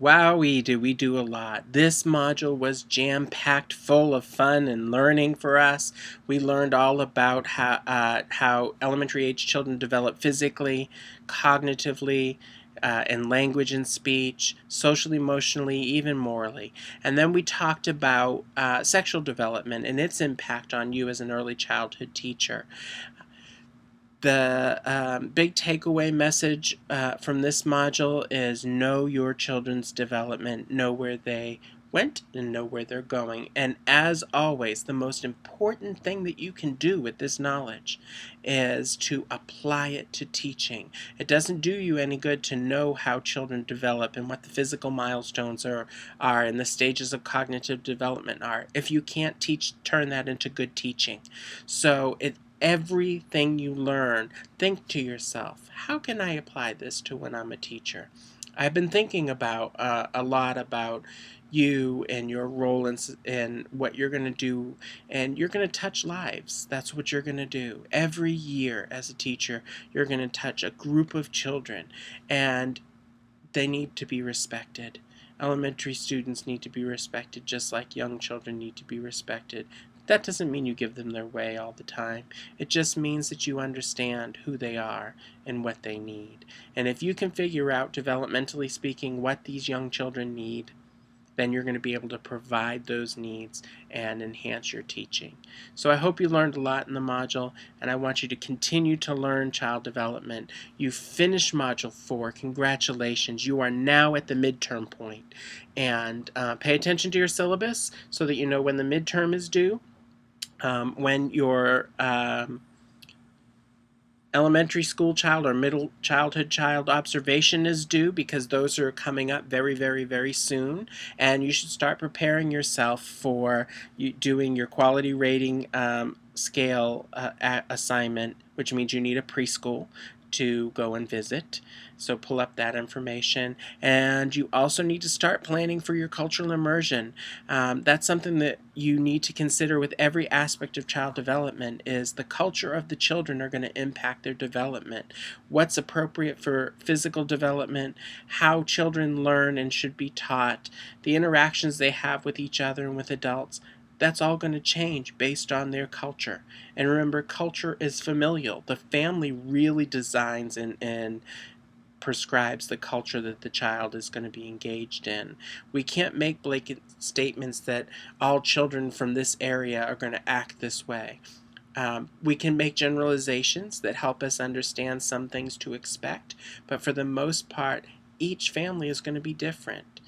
Wowee, do we do a lot. This module was jam-packed full of fun and learning for us. We learned all about how elementary age children develop physically, cognitively, in language and speech, socially, emotionally, even morally. And then we talked about sexual development and its impact on you as an early childhood teacher. The big takeaway message from this module is know your children's development, know where they went and know where they're going. And as always, the most important thing that you can do with this knowledge is to apply it to teaching. It doesn't do you any good to know how children develop and what the physical milestones are and the stages of cognitive development are if you can't turn that into good teaching. So everything you learn, think to yourself, how can I apply this to when I'm a teacher? I've been thinking about a lot about you and your role in what you're going to do, and you're going to touch lives. That's what you're going to do. Every year as a teacher, you're going to touch a group of children, and they need to be respected. Elementary students need to be respected just like young children need to be respected. That doesn't mean you give them their way all the time. It just means that you understand who they are and what they need. And if you can figure out, developmentally speaking, what these young children need, then you're going to be able to provide those needs and enhance your teaching. So I hope you learned a lot in the module, and I want you to continue to learn child development. You finished Module 4. Congratulations. You are now at the midterm point. And pay attention to your syllabus so that you know when the midterm is due, when your elementary school child or middle childhood child observation is due, because those are coming up very, very, very soon. And you should start preparing yourself for doing your quality rating scale assignment, which means you need a preschool to go and visit. So pull up that information. And you also need to start planning for your cultural immersion. That's something that you need to consider with every aspect of child development. Is the culture of the children are going to impact their development. What's appropriate for physical development, how children learn and should be taught, the interactions they have with each other and with adults. That's all going to change based on their culture. And remember, culture is familial. The family really designs and prescribes the culture that the child is going to be engaged in. We can't make blanket statements that all children from this area are going to act this way. We can make generalizations that help us understand some things to expect, but for the most part, each family is going to be different.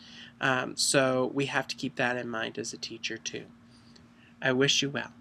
So we have to keep that in mind as a teacher too. I wish you well.